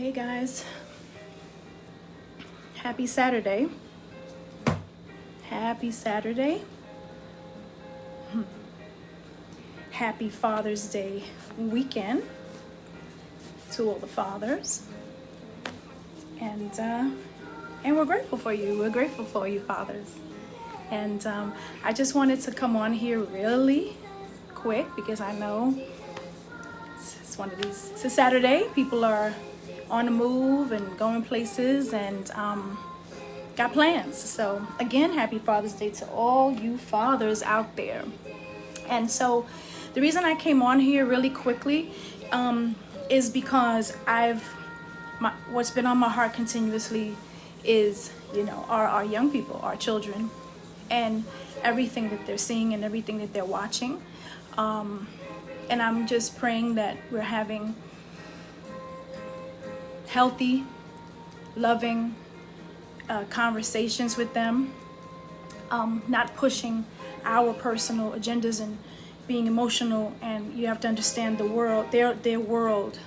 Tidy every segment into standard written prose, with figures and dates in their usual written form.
Hey guys, happy Saturday. Happy Saturday. Happy Father's Day weekend to all the fathers. And we're grateful for you. We're grateful for you, fathers. And I just wanted to come on here really quick because I know it's a Saturday. People are on the move and going places and got plans. So again, happy Father's Day to all you fathers out there. And so the reason I came on here really quickly is because what's been on my heart continuously is, our young people, our children, and everything that they're seeing and everything that they're watching. And I'm just praying that we're having healthy, loving conversations with them, not pushing our personal agendas and being emotional. And you have to understand the world, their world,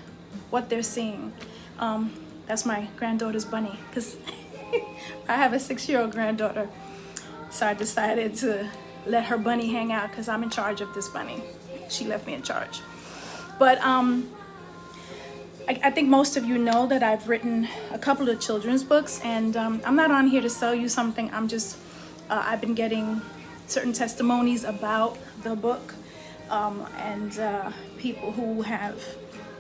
what they're seeing. That's my granddaughter's bunny, because I have a 6-year-old granddaughter. So I decided to let her bunny hang out because I'm in charge of this bunny. She left me in charge. But I think most of you know that I've written a couple of children's books, and I'm not on here to sell you something. I've been getting certain testimonies about the book, and people who have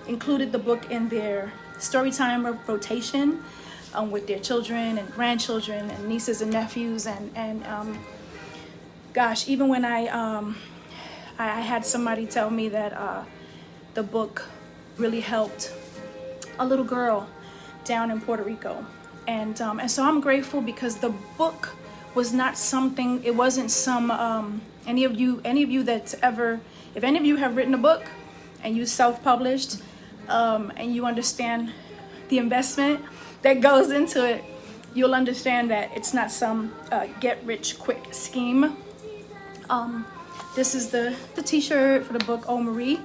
included the book in their storytime rotation with their children and grandchildren and nieces and nephews. And gosh, even when I had somebody tell me that the book really helped a little girl down in Puerto Rico. And so I'm grateful because the book was not something, it wasn't some, any of you that's ever, if any of you have written a book and you self-published, and you understand the investment that goes into it, you'll understand that it's not some get-rich-quick scheme. This is the t-shirt for the book, Oh Marie.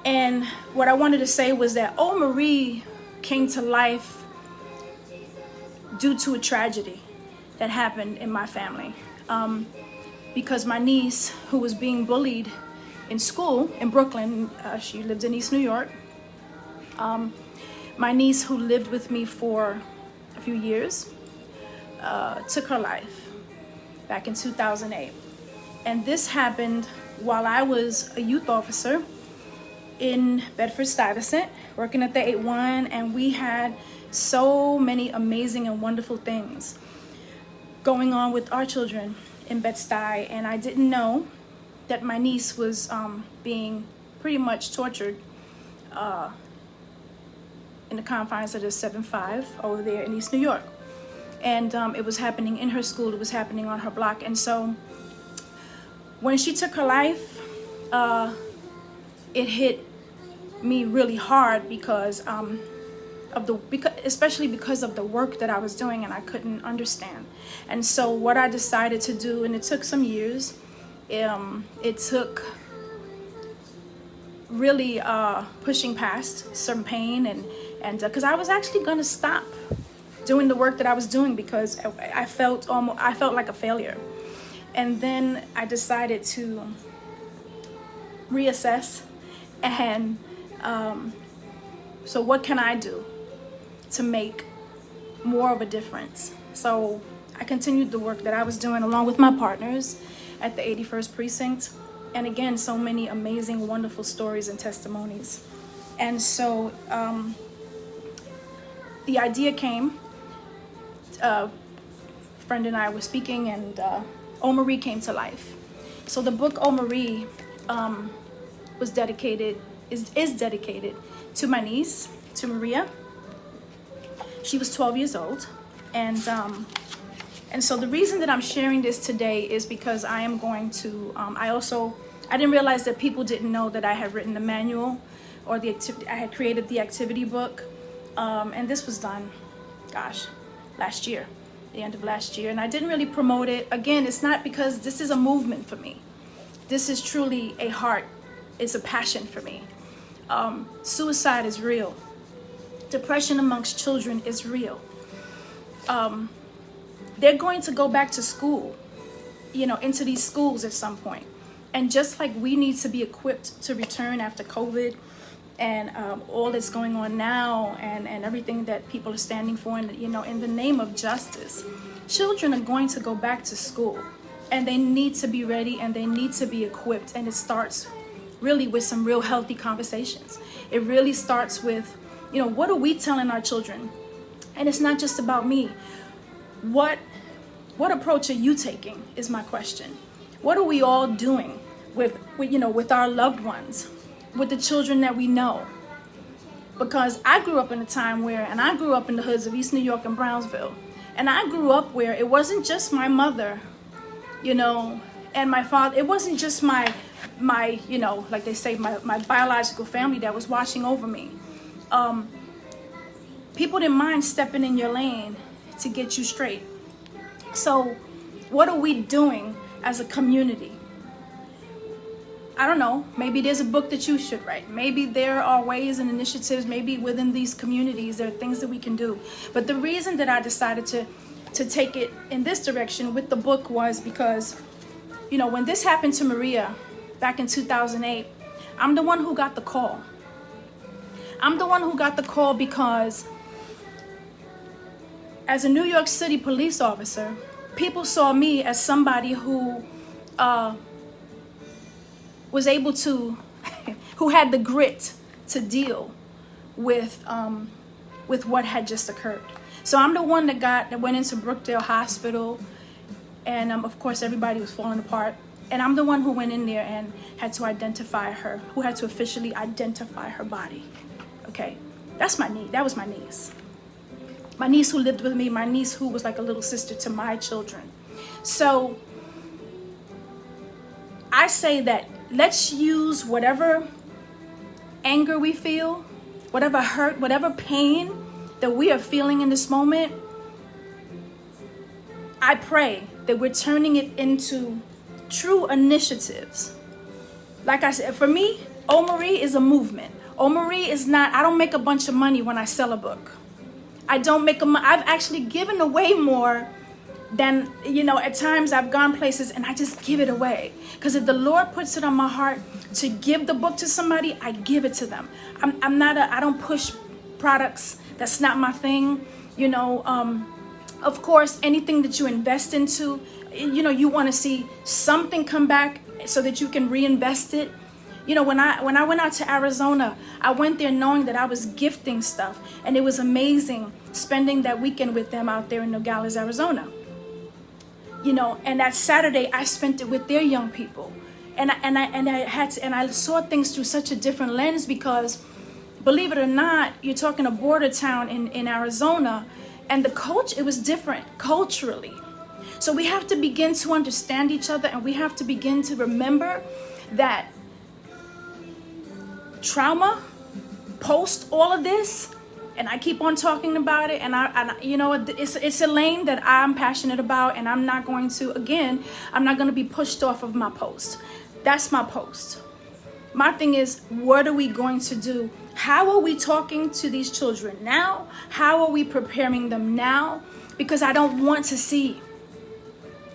And what I wanted to say was that Oh Marie came to life due to a tragedy that happened in my family. Because my niece, who was being bullied in school in Brooklyn, she lived in East New York. My niece, who lived with me for a few years, took her life back in 2008. And this happened while I was a youth officer in Bedford-Stuyvesant, working at the 8-1, and we had so many amazing and wonderful things going on with our children in Bed-Stuy, and I didn't know that my niece was being pretty much tortured in the confines of the 7-5 over there in East New York. And it was happening in her school, it was happening on her block. And so when she took her life, it hit me really hard because especially because of the work that I was doing, and I couldn't understand. And so what I decided to do, and it took some years, it took really pushing past some pain, and because I was actually going to stop doing the work that I was doing because I felt like a failure. And then I decided to reassess, and so what can I do to make more of a difference? So I continued the work that I was doing along with my partners at the 81st Precinct. And again, so many amazing, wonderful stories and testimonies. And so the idea came, a friend and I were speaking, and Oh Marie came to life. So the book Oh Marie is dedicated to my niece, to Maria. She was 12 years old. And so the reason that I'm sharing this today is because I am going to, I didn't realize that people didn't know that I had written the manual or I had created the activity book. And this was done, last year, the end of last year. And I didn't really promote it. Again, it's not because this is a movement for me. This is truly a heart, it's a passion for me. Suicide is real. Depression amongst children is real. They're going to go back to school, into these schools at some point. And just like we need to be equipped to return after COVID and all that's going on now and everything that people are standing for, in the name of justice, children are going to go back to school, and they need to be ready and they need to be equipped. And it starts really with some real healthy conversations. It really starts with, what are we telling our children? And it's not just about me. What approach are you taking is my question. What are we all doing with our loved ones, with the children that we know? Because I grew up in a time and I grew up in the hoods of East New York and Brownsville. And I grew up where it wasn't just my mother, and my father. It wasn't just my like they say, my biological family that was watching over me. People didn't mind stepping in your lane to get you straight. So what are we doing as a community? I don't know. Maybe there's a book that you should write. Maybe there are ways and initiatives, maybe within these communities, there are things that we can do. But the reason that I decided to take it in this direction with the book was because, when this happened to Maria back in 2008, I'm the one who got the call. I'm the one who got the call because as a New York City police officer, people saw me as somebody who was able to, who had the grit to deal with what had just occurred. So I'm the one that went into Brookdale Hospital, and of course everybody was falling apart. And I'm the one who went in there and had to identify her, who had to officially identify her body. Okay, that's my niece. That was my niece. My niece who lived with me, my niece who was like a little sister to my children. So I say that let's use whatever anger we feel, whatever hurt, whatever pain that we are feeling in this moment. I pray that we're turning it into true initiatives. Like I said, for me, Omari is a movement. Omari is not, I don't make a bunch of money when I sell a book. I've actually given away more than, at times I've gone places and I just give it away. Because if the Lord puts it on my heart to give the book to somebody, I give it to them. I don't push products. That's not my thing. Of course, anything that you invest into, you want to see something come back so that you can reinvest it. When I went out to Arizona, I went there knowing that I was gifting stuff, and it was amazing spending that weekend with them out there in Nogales, Arizona. And that Saturday I spent it with their young people, and I saw things through such a different lens because, believe it or not, you're talking a border town in Arizona, and it was different culturally. So we have to begin to understand each other, and we have to begin to remember that trauma post all of this, and I keep on talking about it, and it's a lane that I'm passionate about, and I'm not going to be pushed off of my post. That's my post. My thing is, what are we going to do? How are we talking to these children now? How are we preparing them now? Because I don't want to see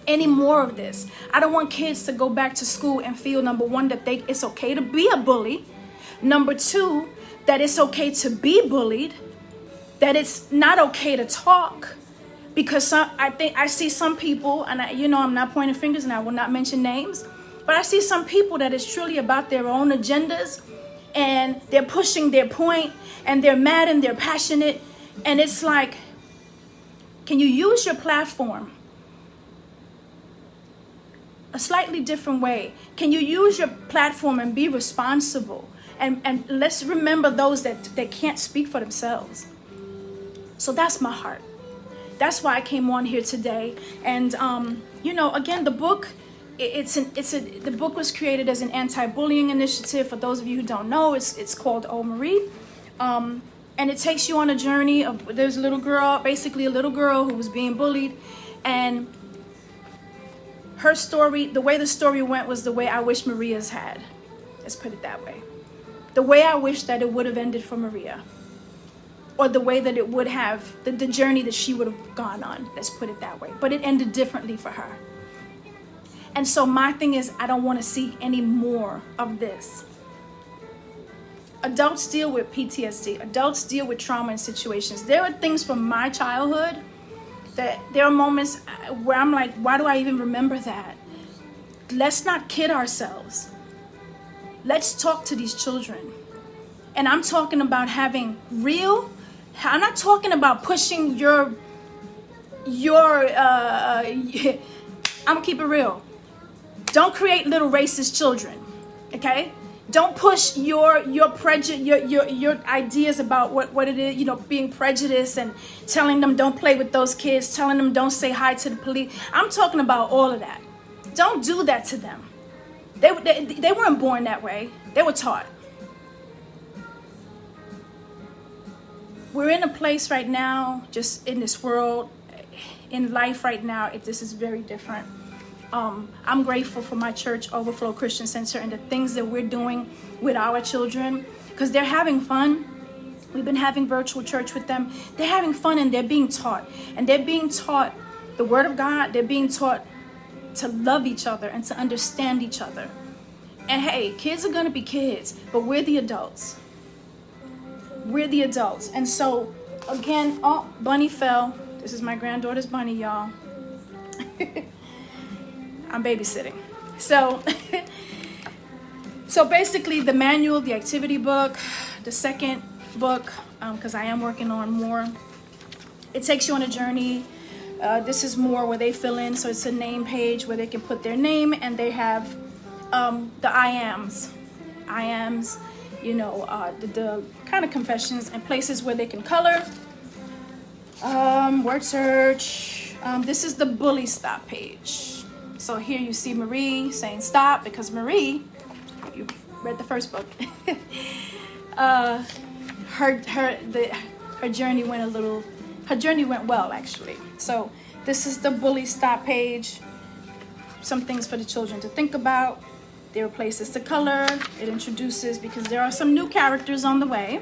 any more of this. I don't want kids to go back to school and feel, number one, that it's okay to be a bully. Number two, that it's okay to be bullied. That it's not okay to talk. Because I see some people, and I'm not pointing fingers and I will not mention names, but I see some people that is truly about their own agendas, and they're pushing their point, and they're mad and they're passionate. And it's like, can you use your platform a slightly different way? Can you use your platform and be responsible? And let's remember those that can't speak for themselves. So that's my heart. That's why I came on here today. And again, the book, the book was created as an anti-bullying initiative. For those of you who don't know, it's called Omari. And it takes you on a journey of, there's a little girl who was being bullied, and her story, the way the story went was the way I wish Maria's had. Let's put it that way. The way I wish that it would have ended for Maria. or the way that it would have, the journey that she would have gone on. Let's put it that way. But it ended differently for her. And so my thing is, I don't want to see any more of this. Adults deal with PTSD. Adults deal with trauma in situations. There are things from my childhood that there are moments where I'm like, why do I even remember that? Let's not kid ourselves. Let's talk to these children. And I'm talking about having real, I'm not talking about pushing your I'm gonna keep it real. Don't create little racist children, okay? Don't push your ideas about what it is, you know, being prejudiced and telling them don't play with those kids, telling them don't say hi to the police. I'm talking about all of that. Don't do that to them. They weren't born that way. They were taught. We're in a place right now, just in this world, in life right now, this is very different. I'm grateful for my church, Overflow Christian Center, and the things that we're doing with our children, because they're having fun. We've been having virtual church with them. They're having fun and they're being taught. And they're being taught the Word of God. They're being taught to love each other and to understand each other. And hey, kids are going to be kids, but we're the adults. We're the adults. And so, again, oh, Bunny fell. This is my granddaughter's Bunny, y'all. I'm babysitting. So, so basically the manual, the activity book, the second book, because I am working on more. It takes you on a journey. This is more where they fill in. So it's a name page where they can put their name, and they have the I ams, you know, the kind of confessions and places where they can color. Word search. This is the bully stop page. So here you see Marie saying stop, because Marie, you read the first book, her journey went well, actually. So this is the bully stop page. Some things for the children to think about. There are places to color. It introduces, because there are some new characters on the way.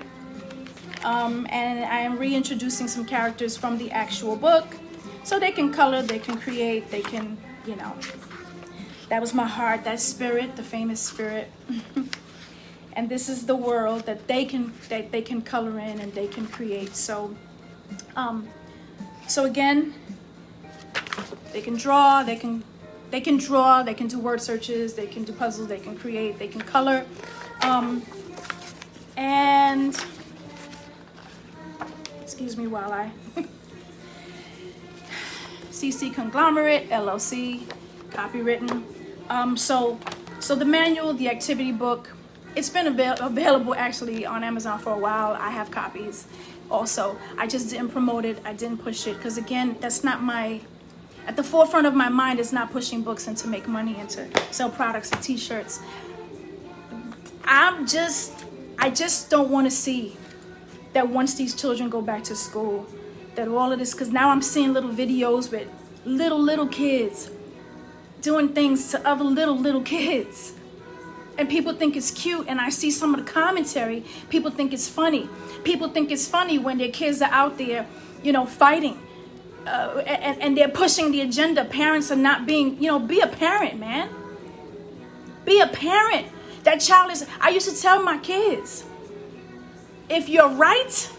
And I am reintroducing some characters from the actual book. So they can color, they can create, they can, you know. That was my heart, that spirit, the famous spirit. And this is the world that they can color in and they can create. So so again, they can draw, they can do word searches, they can do puzzles, they can create, they can color. And excuse me while I CC Conglomerate, LLC, copywritten. So the manual, the activity book, it's been available actually on Amazon for a while. I have copies also. I just didn't promote it. I didn't push it because, again, that's not at the forefront of my mind is not pushing books and to make money and to sell products and t-shirts. I just don't want to see that once these children go back to school, that all of this, because now I'm seeing little videos with little kids doing things to other little kids. And people think it's cute, and I see some of the commentary, people think it's funny. People think it's funny when their kids are out there, you know, fighting. And they're pushing the agenda. Parents are not being, you know, be a parent, man. Be a parent. That child is, I used to tell my kids, if you're right,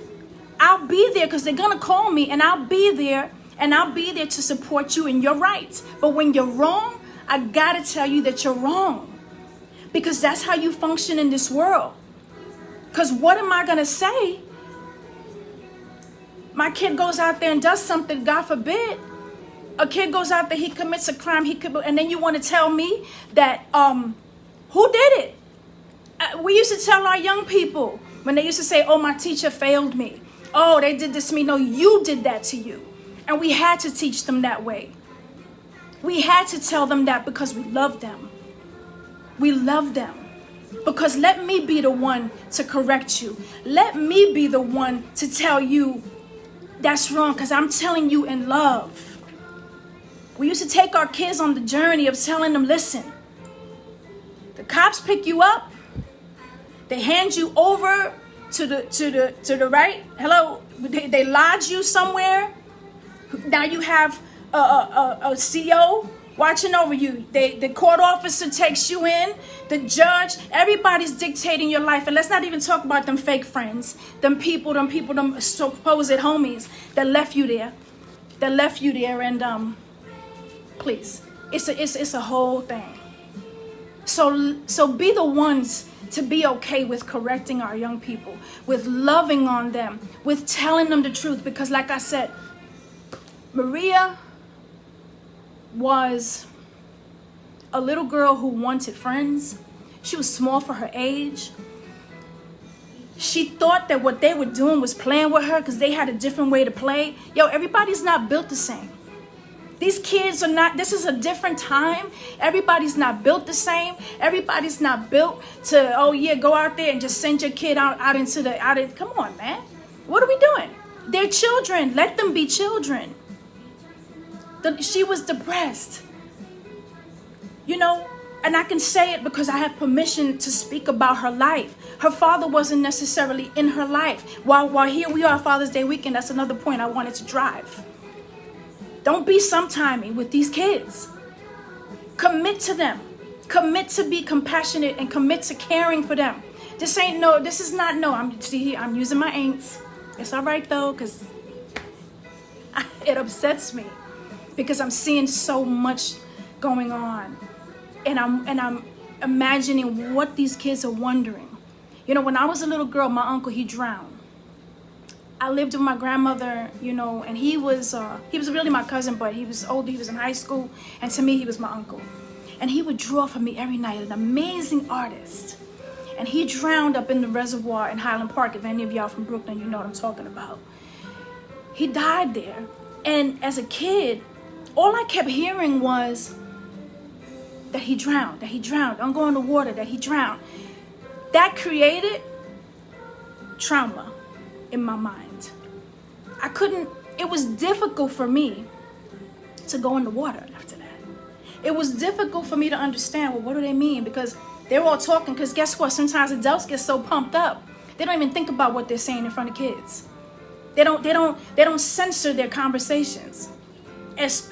I'll be there, because they're going to call me, and I'll be there to support you in your rights. But when you're wrong, I got to tell you that you're wrong. Because that's how you function in this world. Because what am I going to say? My kid goes out there and does something, God forbid. A kid goes out there, he commits a crime, and then you want to tell me that, who did it? We used to tell our young people when they used to say, oh, my teacher failed me. Oh, they did this to me. No, you did that to you. And we had to teach them that way. We had to tell them that because we love them. We love them. Because let me be the one to correct you. Let me be the one to tell you that's wrong, because I'm telling you in love. We used to take our kids on the journey of telling them, listen, the cops pick you up. They hand you over to the right. Hello, they lodge you somewhere. Now you have a CO watching over you. The court officer takes you in. The judge. Everybody's dictating your life. And let's not even talk about them fake friends, them supposed homies that left you there. And please, it's a whole thing. So be the ones to be okay with correcting our young people, with loving on them, with telling them the truth. Because like I said, Maria was a little girl who wanted friends. She was small for her age. She thought that what they were doing was playing with her because they had a different way to play. Yo, everybody's not built the same. These kids are not, this is a different time. Everybody's not built the same. Everybody's not built to, oh yeah, go out there and just send your kid out come on, man. What are we doing? They're children. Let them be children. She was depressed. You know, and I can say it because I have permission to speak about her life. Her father wasn't necessarily in her life. While here we are, Father's Day weekend, that's another point I wanted to drive. Don't be sometimey with these kids. Commit to them. Commit to be compassionate and commit to caring for them. This is not no. I'm using my ain'ts. It's all right though, because it upsets me because I'm seeing so much going on. And I'm imagining what these kids are wondering. You know, when I was a little girl, my uncle, he drowned. I lived with my grandmother, you know, and he was really my cousin, but he was older. He was in high school, and to me, he was my uncle. And he would draw for me every night, an amazing artist. And he drowned up in the reservoir in Highland Park. If any of y'all from Brooklyn, you know what I'm talking about. He died there. And as a kid, all I kept hearing was that he drowned, don't go in the water, that he drowned. That created trauma in my mind. It was difficult for me to go in the water after that. It was difficult for me to understand, well, what do they mean? Because they're all talking, because guess what? Sometimes adults get so pumped up, they don't even think about what they're saying in front of kids. They don't censor their conversations.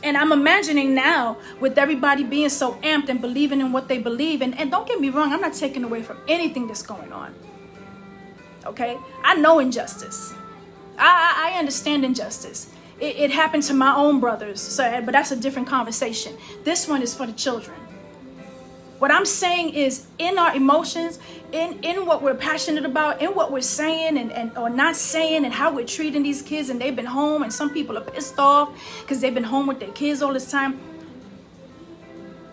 And I'm imagining now with everybody being so amped and believing in what they believe. And don't get me wrong, I'm not taking away from anything that's going on. Okay? I know injustice. I understand injustice. It happened to my own brothers, but that's a different conversation. This one is for the children. What I'm saying is, in our emotions, in what we're passionate about, in what we're saying and or not saying, and how we're treating these kids, and they've been home, and some people are pissed off because they've been home with their kids all this time.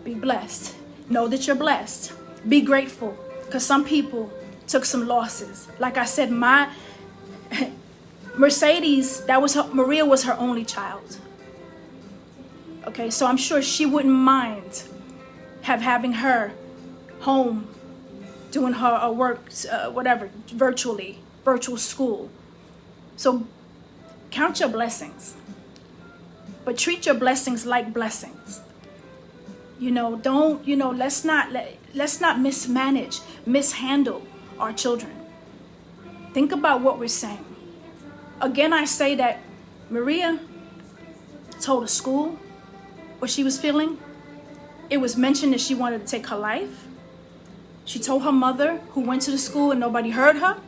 Be blessed. Know that you're blessed. Be grateful, because some people took some losses. Like I said, my Mercedes, Maria was her only child. Okay, so I'm sure she wouldn't mind having her home doing her work, virtual school. So count your blessings, but treat your blessings like blessings. You know, let's not mishandle our children. Think about what we're saying. Again, I say that Maria told a school what she was feeling. It was mentioned that she wanted to take her life. She told her mother, who went to the school and nobody heard her.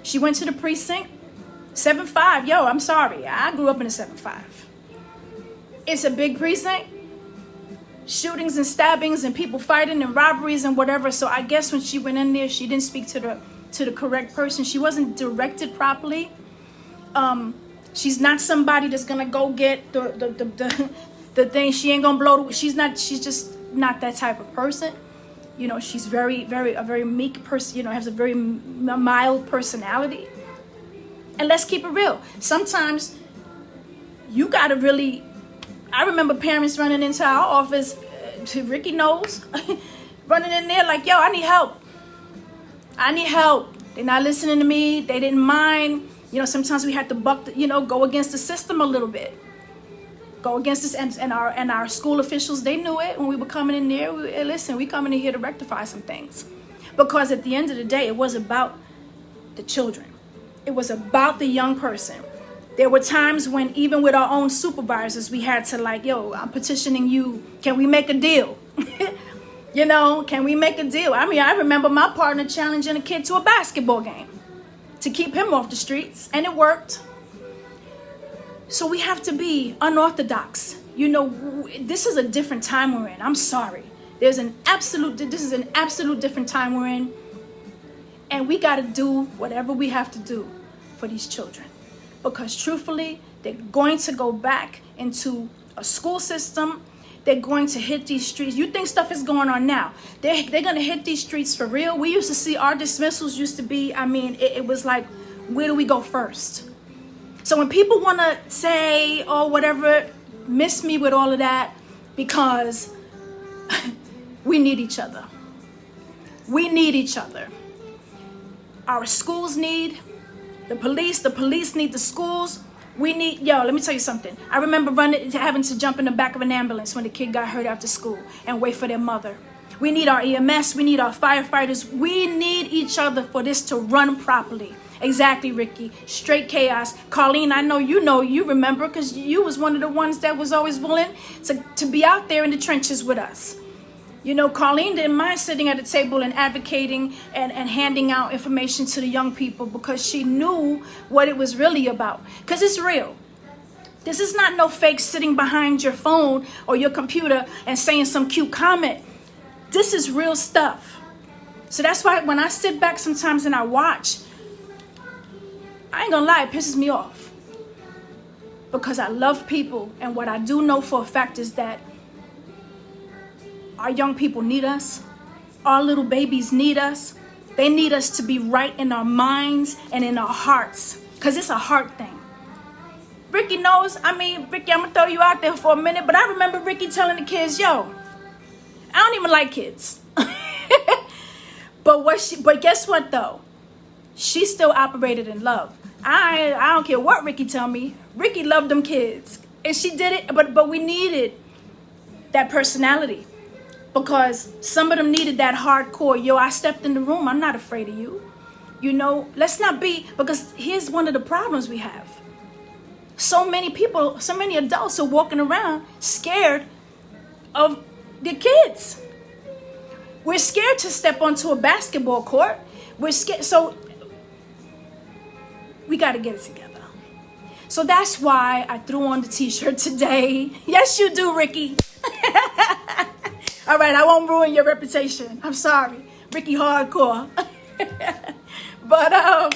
She went to the precinct. 7-5, yo, I'm sorry. I grew up in a 7-5. It's a big precinct. Shootings and stabbings and people fighting and robberies and whatever. So I guess when she went in there, she didn't speak to the correct person. She wasn't directed properly. She's not somebody that's gonna go get the thing. She ain't gonna blow. She's just not that type of person. You know, she's a very meek person. You know, has a very mild personality. And let's keep it real. Sometimes you gotta really. I remember parents running into our office. Ricky knows, running in there like, "Yo, I need help. I need help." They're not listening to me. They didn't mind. You know, sometimes we had to go against the system a little bit. Go against this, and our school officials, they knew it when we were coming in there. Listen, we coming in here to rectify some things, because at the end of the day, it was about the children. It was about the young person. There were times when even with our own supervisors, we had to like, yo, I'm petitioning you. Can we make a deal? You know, can we make a deal? I mean, I remember my partner challenging a kid to a basketball game to keep him off the streets, and it worked. So we have to be unorthodox. You know, this is a different time we're in. I'm sorry. This is an absolute different time we're in. And we got to do whatever we have to do for these children. Because truthfully, they're going to go back into a school system. They're going to hit these streets. You think stuff is going on now. They're going to hit these streets for real. We used to see our dismissals used to be, I mean, it was like, where do we go first? So when people want to say, oh, whatever, miss me with all of that, because we need each other. We need each other. Our schools need the police need the schools. We need, let me tell you something. I remember having to jump in the back of an ambulance when the kid got hurt after school and wait for their mother. We need our EMS, we need our firefighters. We need each other for this to run properly. Exactly, Ricky. Straight chaos. Carlene, I know you remember, because you was one of the ones that was always willing to be out there in the trenches with us. You know, Carlene didn't mind sitting at the table and advocating and handing out information to the young people because she knew what it was really about. Because it's real. This is not no fake sitting behind your phone or your computer and saying some cute comment. This is real stuff. So that's why when I sit back sometimes and I watch, I ain't gonna lie, it pisses me off. Because I love people, and what I do know for a fact is that our young people need us. Our little babies need us. They need us to be right in our minds and in our hearts. Because it's a heart thing. Ricky knows, Ricky, I'm going to throw you out there for a minute. But I remember Ricky telling the kids, yo, I don't even like kids. But guess what, though? She still operated in love. I don't care what Ricky tell me. Ricky loved them kids. And she did it. But we needed that personality. Because some of them needed that hardcore, yo, I stepped in the room, I'm not afraid of you. You know, let's not be, because here's one of the problems we have. So many people, so many adults are walking around scared of their kids. We're scared to step onto a basketball court. We're scared, so we got to get it together. So that's why I threw on the t-shirt today. Yes, you do, Ricky. All right, I won't ruin your reputation. I'm sorry, Ricky Hardcore. But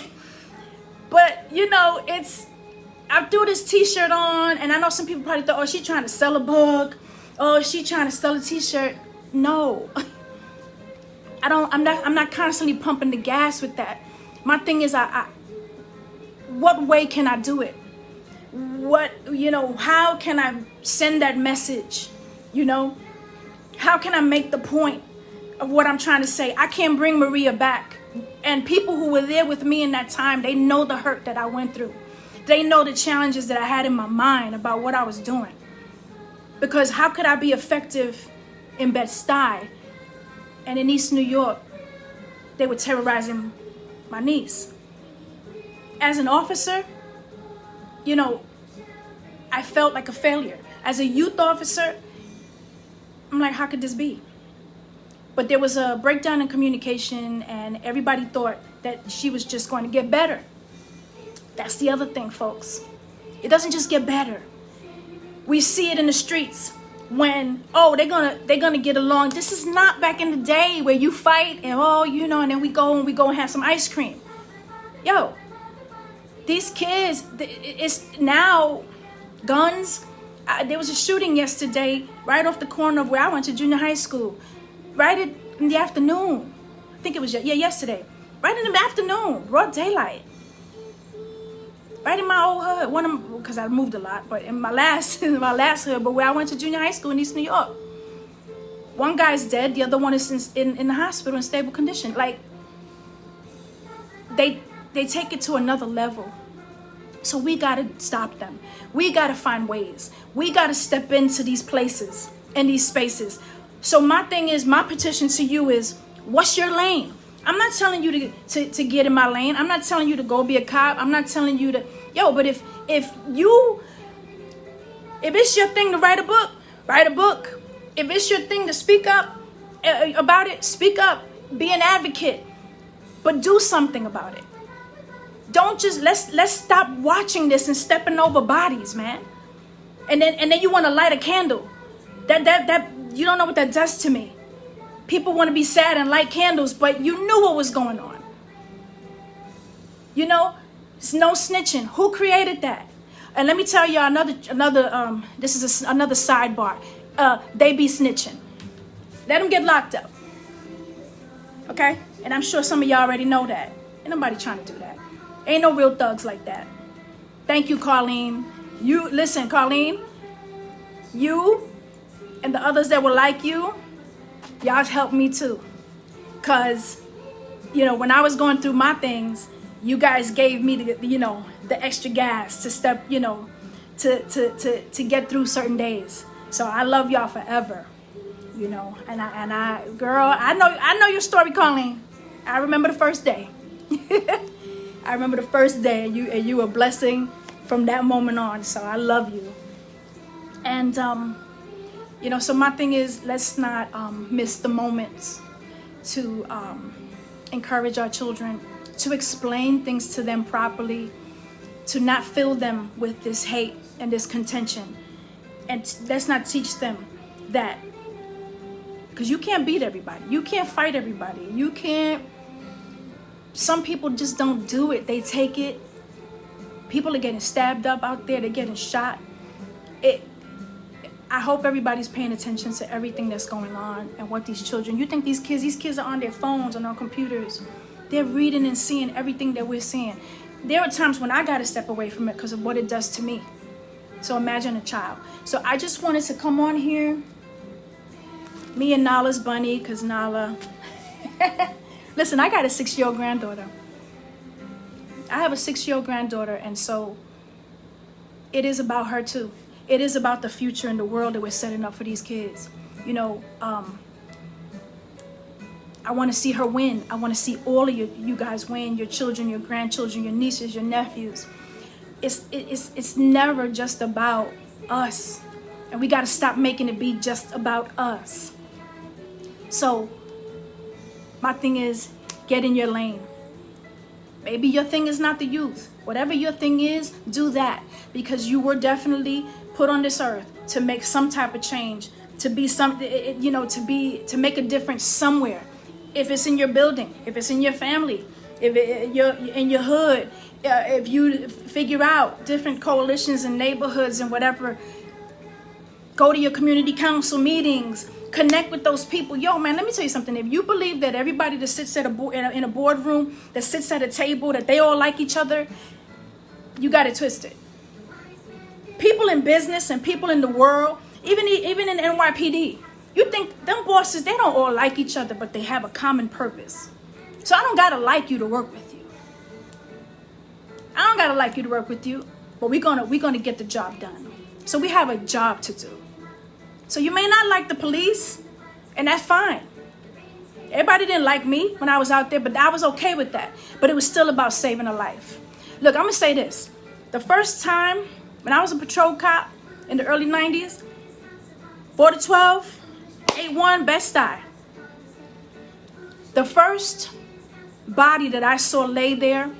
you know, I threw this t-shirt on, and I know some people probably thought, oh, she trying to sell a book. Oh, she trying to sell a t-shirt. No, I'm not constantly pumping the gas with that. My thing is, what way can I do it? How can I send that message? How can I make the point of what I'm trying to say? I can't bring Maria back. And people who were there with me in that time, they know the hurt that I went through. They know the challenges that I had in my mind about what I was doing. Because how could I be effective in Bed-Stuy and in East New York? They were terrorizing my niece. As an officer, I felt like a failure. As a youth officer, I'm like, how could this be? But there was a breakdown in communication, and everybody thought that she was just going to get better. That's the other thing, folks. It doesn't just get better. We see it in the streets when, they're gonna get along. This is not back in the day where you fight and and then we go and have some ice cream. Yo, these kids, it's now guns. There was a shooting yesterday right off the corner of where I went to junior high school. Right in the afternoon. I think it was yesterday. Right in the afternoon, broad daylight. Right in my old hood. Because I moved a lot, but in my last hood, but where I went to junior high school in East New York. One guy's dead, the other one is in the hospital in stable condition. Like, they take it to another level. So we got to stop them. We got to find ways. We got to step into these places and these spaces. So my thing is, my petition to you is, what's your lane? I'm not telling you to get in my lane. I'm not telling you to go be a cop. I'm not telling you to, but if it's your thing to write a book, write a book. If it's your thing to speak up about it, speak up. Be an advocate, but do something about it. Don't just let's stop watching this and stepping over bodies, man. And then you want to light a candle. That you don't know what that does to me. People want to be sad and light candles, but you knew what was going on. It's no snitching. Who created that? And let me tell you another. This is another sidebar. They be snitching. Let them get locked up. Okay? And I'm sure some of y'all already know that. Ain't nobody trying to do that. Ain't no real thugs like that. Thank you, Carlene. Listen, Carlene. You and the others that were like you, y'all helped me too. Because, when I was going through my things, you guys gave me the extra gas to step, to get through certain days. So I love y'all forever, and I, girl, I know your story, Colleen. I remember the first day. I remember the first day, and you were a blessing from that moment on. So I love you. And, so my thing is, let's not miss the moments to encourage our children, to explain things to them properly, to not fill them with this hate and this contention. And let's not teach them that, because you can't beat everybody. You can't fight everybody. You can't. Some people just don't do it. They take it. People are getting stabbed up out there. They're getting shot. I hope everybody's paying attention to everything that's going on and what these children. You think these kids are on their phones, on their computers. They're reading and seeing everything that we're seeing. There are times when I got to step away from it because of what it does to me. So imagine a child. So I just wanted to come on here. Me and Nala's bunny, because Nala... Listen, I got a 6-year-old granddaughter. I have a 6-year-old granddaughter, and so it is about her too. It is about the future and the world that we're setting up for these kids. I want to see her win. I want to see all of you guys win, your children, your grandchildren, your nieces, your nephews. It's never just about us. And we got to stop making it be just about us. So my thing is, get in your lane. Maybe your thing is not the youth. Whatever your thing is, do that. Because you were definitely put on this earth to make some type of change, to be something, to make a difference somewhere. If it's in your building, if it's in your family, if you're in your hood, if you figure out different coalitions and neighborhoods and whatever, go to your community council meetings, connect with those people. Yo, man, let me tell you something. If you believe that everybody that sits at in a boardroom, that sits at a table, that they all like each other, you got it twisted. People in business and people in the world, even in NYPD, you think them bosses, they don't all like each other, but they have a common purpose. So I don't gotta like you to work with you. I don't gotta like you to work with you, but we're gonna get the job done. So we have a job to do. So you may not like the police, and that's fine. Everybody didn't like me when I was out there, but I was okay with that. But it was still about saving a life. Look, I'm gonna say this. The first time when I was a patrol cop in the early 90s, 4-12, 8-1, Best-Eye. The first body that I saw lay there,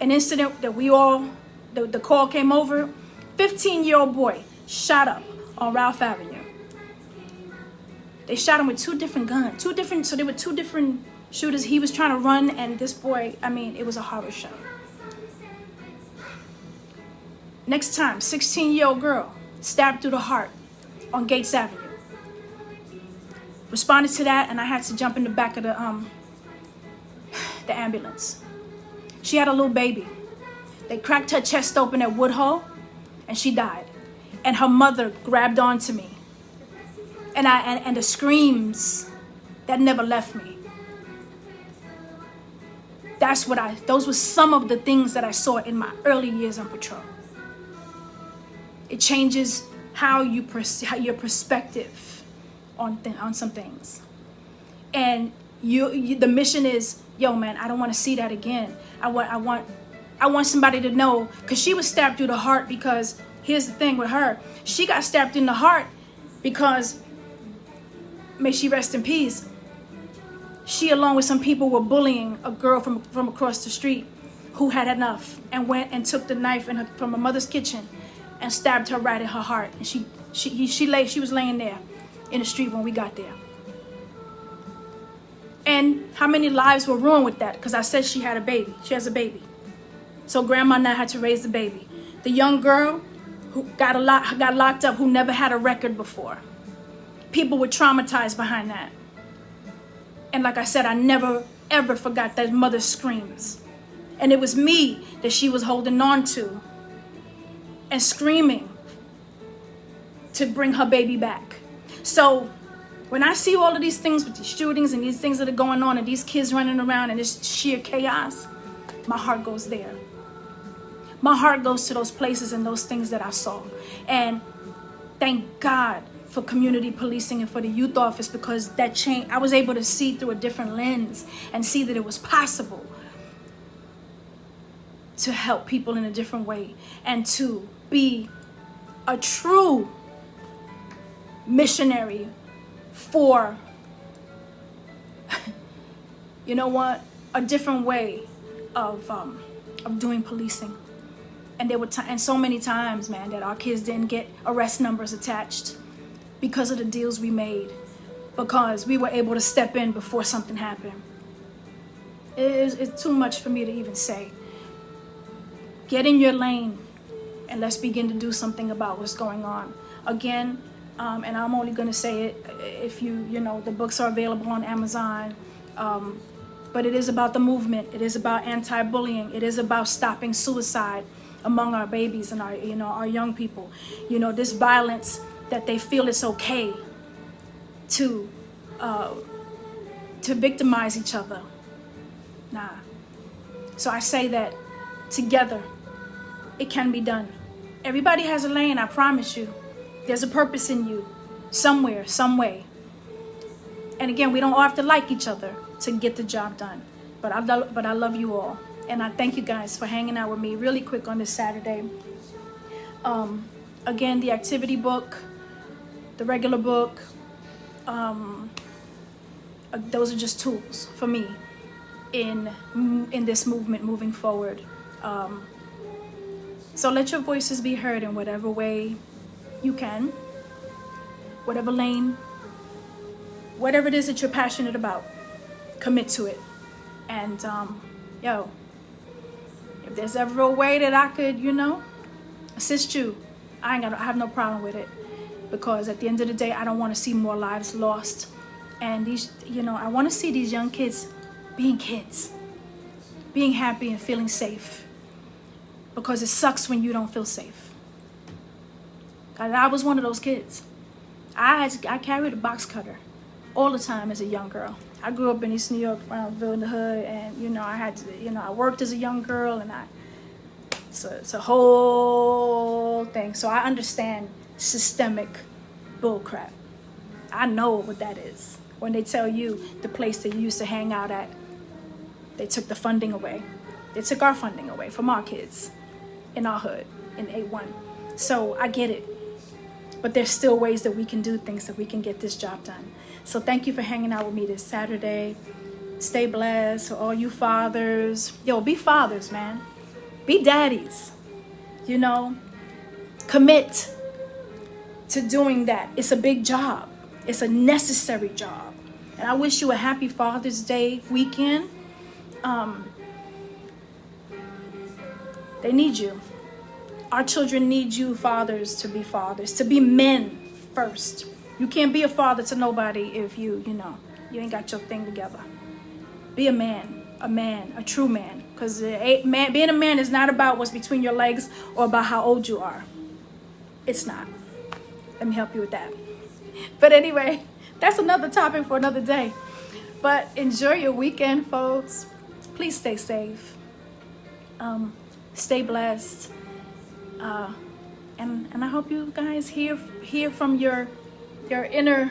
an incident that the call came over, 15-year-old boy shot up on Ralph Avenue. They shot him with two different guns, so there were two different shooters. He was trying to run, and this boy, it was a horror show. Next time, 16-year-old girl stabbed through the heart on Gates Avenue. Responded to that, and I had to jump in the back of the ambulance. She had a little baby. They cracked her chest open at Woodhull, and she died. And her mother grabbed onto me. And the screams that never left me. Those were some of the things that I saw in my early years on patrol. It changes how your perspective on some things. And the mission is yo, man, I don't want to see that again. I want somebody to know, because she was stabbed through the heart. Because here's the thing with her, she got stabbed in the heart because, may she rest in peace, she, along with some people, were bullying a girl from across the street who had enough and went and took the knife from her mother's kitchen and stabbed her right in her heart. And she was laying there in the street when we got there. And how many lives were ruined with that? Because I said she had a baby. She has a baby. So grandma now had to raise the baby. The young girl who got locked up, who never had a record before. People were traumatized behind that. And like I said, I never, ever forgot that mother's screams. And it was me that she was holding on to and screaming to bring her baby back. So when I see all of these things with these shootings and these things that are going on and these kids running around and this sheer chaos, my heart goes there. My heart goes to those places and those things that I saw. And thank God for community policing and for the youth office, because that changed. I was able to see through a different lens and see that it was possible to help people in a different way and to be a true missionary for, you know what, a different way of doing policing. And there were and so many times, man, that our kids didn't get arrest numbers attached because of the deals we made, because we were able to step in before something happened. It's too much for me to even say. Get in your lane and let's begin to do something about what's going on. Again, and I'm only going to say it if you know, the books are available on Amazon. But it is about the movement. It is about anti-bullying. It is about stopping suicide among our babies and our young people. This violence that they feel it's okay to victimize each other. Nah. So I say that together it can be done. Everybody has a lane, I promise you. There's a purpose in you somewhere, some way. And again, we don't all have to like each other to get the job done. But I love you all. And I thank you guys for hanging out with me really quick on this Saturday. Again, the activity book, the regular book, those are just tools for me in this movement moving forward. So let your voices be heard in whatever way you can, whatever lane, whatever it is that you're passionate about, commit to it. And if there's ever a way that I could, assist you, I have no problem with it, because at the end of the day, I don't want to see more lives lost. And these, I want to see these young kids, being happy and feeling safe, because it sucks when you don't feel safe. I was one of those kids. I carried a box cutter all the time as a young girl. I grew up in East New York, Brownsville, in the hood, and I had to, I worked as a young girl, and it's a whole thing. So I understand systemic bullcrap. I know what that is. When they tell you the place that you used to hang out at, they took the funding away. They took our funding away from our kids in our hood in A1. So I get it. But there's still ways that we can do things, that we can get this job done. So thank you for hanging out with me this Saturday. Stay blessed. For all you fathers, be fathers, man. Be daddies. Commit to doing that. It's a big job. It's a necessary job. And I wish you a happy Father's Day weekend. They need you. Our children need you, fathers, to be fathers, to be men first. You can't be a father to nobody if you ain't got your thing together. Be a man, a true man. Because being a man is not about what's between your legs or about how old you are. It's not. Let me help you with that. But anyway, that's another topic for another day. But enjoy your weekend, folks. Please stay safe. Stay blessed. And I hope you guys hear from your inner,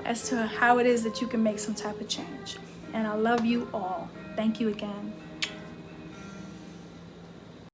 as to how it is that you can make some type of change. and I love you all. Thank you again.